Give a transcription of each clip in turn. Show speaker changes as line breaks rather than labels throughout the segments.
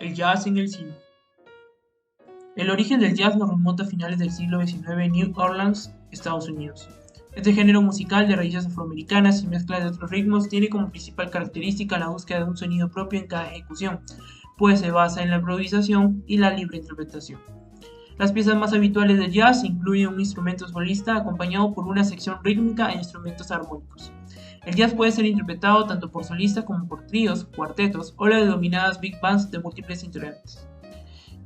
El jazz en el cine. El origen del jazz nos remonta a finales del siglo XIX en New Orleans, Estados Unidos. Este género musical de raíces afroamericanas y mezcla de otros ritmos tiene como principal característica la búsqueda de un sonido propio en cada ejecución, pues se basa en la improvisación y la libre interpretación. Las piezas más habituales del jazz incluyen un instrumento solista acompañado por una sección rítmica e instrumentos armónicos. El jazz puede ser interpretado tanto por solistas como por tríos, cuartetos o las denominadas big bands de múltiples integrantes.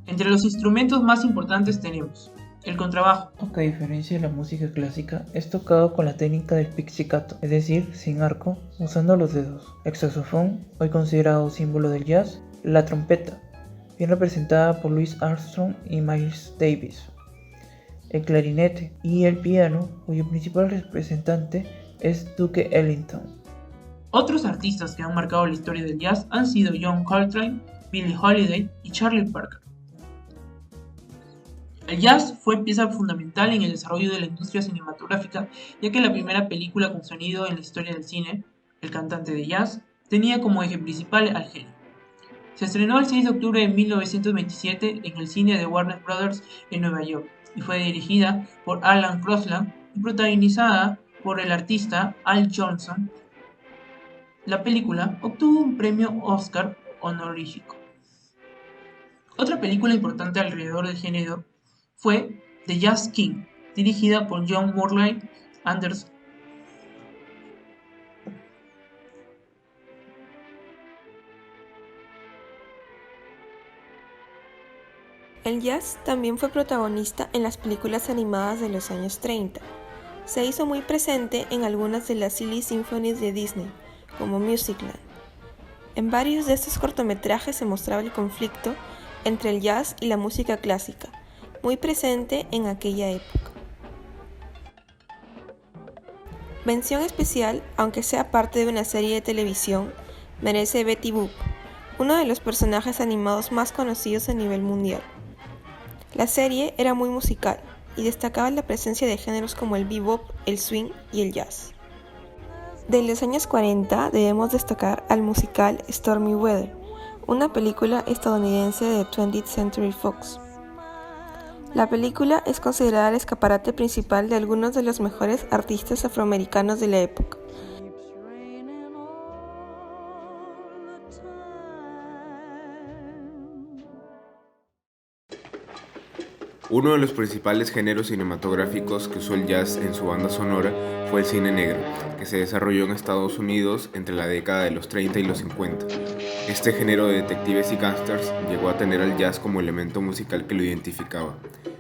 Entre los instrumentos más importantes tenemos el contrabajo,
que a diferencia de la música clásica, es tocado con la técnica del pizzicato, es decir, sin arco, usando los dedos. El saxofón, hoy considerado símbolo del jazz, la trompeta, bien representada por Louis Armstrong y Miles Davis, el clarinete y el piano, cuyo principal representante es Duke Ellington.
Otros artistas que han marcado la historia del jazz han sido John Coltrane, Billie Holiday y Charlie Parker. El jazz fue pieza fundamental en el desarrollo de la industria cinematográfica, ya que la primera película con sonido en la historia del cine, El cantante de jazz, tenía como eje principal al genio. Se estrenó el 6 de octubre de 1927 en el cine de Warner Brothers en Nueva York y fue dirigida por Alan Crosland y protagonizada por el artista Al Jolson. La película obtuvo un premio Oscar honorífico. Otra película importante alrededor del género fue The Jazz King, dirigida por John Morley Anderson.
El jazz también fue protagonista en las películas animadas de los años 30. Se hizo muy presente en algunas de las Silly Symphonies de Disney, como Musicland. En varios de estos cortometrajes se mostraba el conflicto entre el jazz y la música clásica, muy presente en aquella época. Mención especial, aunque sea parte de una serie de televisión, merece Betty Boop, uno de los personajes animados más conocidos a nivel mundial. La serie era muy musical y destacaba la presencia de géneros como el bebop, el swing y el jazz. De los años 40 debemos destacar al musical Stormy Weather, una película estadounidense de 20th Century Fox. La película es considerada el escaparate principal de algunos de los mejores artistas afroamericanos de la época.
Uno de los principales géneros cinematográficos que usó el jazz en su banda sonora fue el cine negro, que se desarrolló en Estados Unidos entre la década de los 30 y los 50. Este género de detectives y gángsters llegó a tener al jazz como elemento musical que lo identificaba.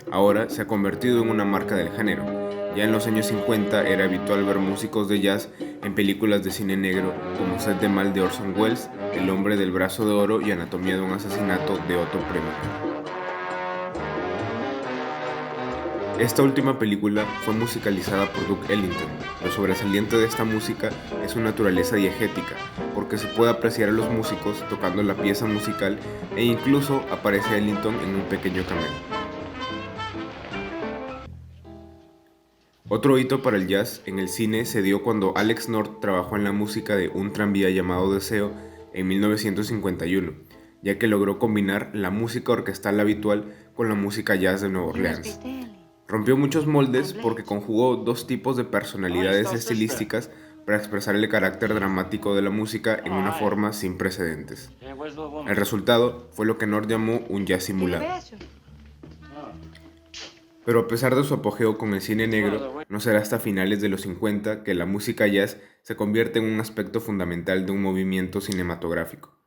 Ahora se ha convertido en una marca del género. Ya en los años 50 era habitual ver músicos de jazz en películas de cine negro como Sed de Mal de Orson Welles, El hombre del brazo de oro y Anatomía de un asesinato de Otto Preminger. Esta última película fue musicalizada por Duke Ellington. Lo sobresaliente de esta música es su naturaleza diegética, porque se puede apreciar a los músicos tocando la pieza musical e incluso aparece Ellington en un pequeño cameo. Otro hito para el jazz en el cine se dio cuando Alex North trabajó en la música de Un tranvía llamado Deseo en 1951, ya que logró combinar la música orquestal habitual con la música jazz de Nueva Orleans. Rompió muchos moldes porque conjugó dos tipos de personalidades estilísticas para expresar el carácter dramático de la música en una forma sin precedentes. El resultado fue lo que North llamó un jazz simulado. Pero a pesar de su apogeo con el cine negro, no será hasta finales de los 50 que la música jazz se convierte en un aspecto fundamental de un movimiento cinematográfico.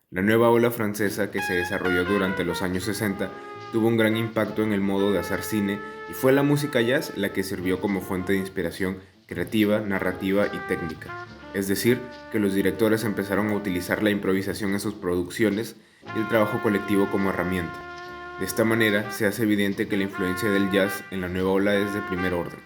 La nueva ola francesa que se desarrolló durante los años 60 tuvo un gran impacto en el modo de hacer cine y fue la música jazz la que sirvió como fuente de inspiración creativa, narrativa y técnica. Es decir, que los directores empezaron a utilizar la improvisación en sus producciones y el trabajo colectivo como herramienta. De esta manera se hace evidente que la influencia del jazz en la nueva ola es de primer orden.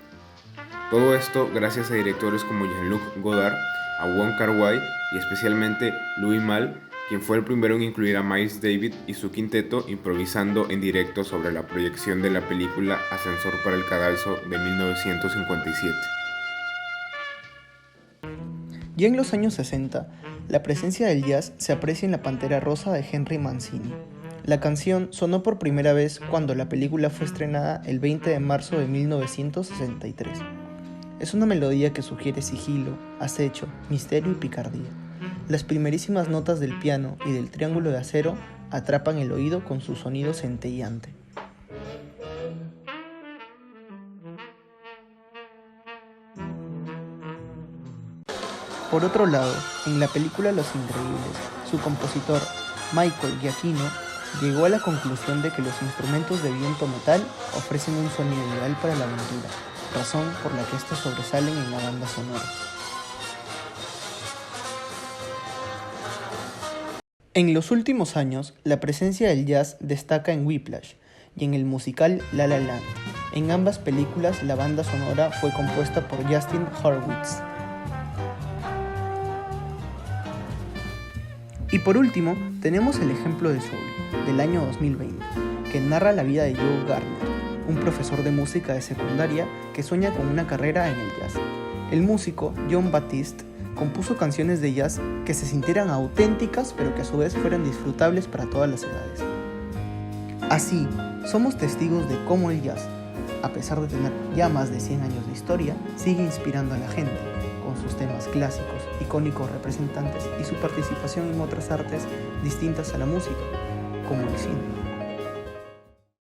Todo esto gracias a directores como Jean-Luc Godard, a Wong Kar-wai y especialmente Louis Malle, quien fue el primero en incluir a Miles Davis y su quinteto improvisando en directo sobre la proyección de la película Ascensor para el Cadalso de 1957.
Ya en los años 60, la presencia del jazz se aprecia en La Pantera Rosa de Henry Mancini. La canción sonó por primera vez cuando la película fue estrenada el 20 de marzo de 1963. Es una melodía que sugiere sigilo, acecho, misterio y picardía. Las primerísimas notas del piano y del triángulo de acero atrapan el oído con su sonido centelleante. Por otro lado, en la película Los Increíbles, su compositor, Michael Giacchino, llegó a la conclusión de que los instrumentos de viento metal ofrecen un sonido ideal para la aventura, razón por la que estos sobresalen en la banda sonora. En los últimos años, la presencia del jazz destaca en Whiplash y en el musical La La Land. En ambas películas, la banda sonora fue compuesta por Justin Hurwitz. Y por último, tenemos el ejemplo de Soul, del año 2020, que narra la vida de Joe Gardner, un profesor de música de secundaria que sueña con una carrera en el jazz. El músico, Jon Batiste, compuso canciones de jazz que se sintieran auténticas, pero que a su vez fueran disfrutables para todas las edades. Así, somos testigos de cómo el jazz, a pesar de tener ya más de 100 años de historia, sigue inspirando a la gente, con sus temas clásicos, icónicos representantes y su participación en otras artes distintas a la música, como el cine.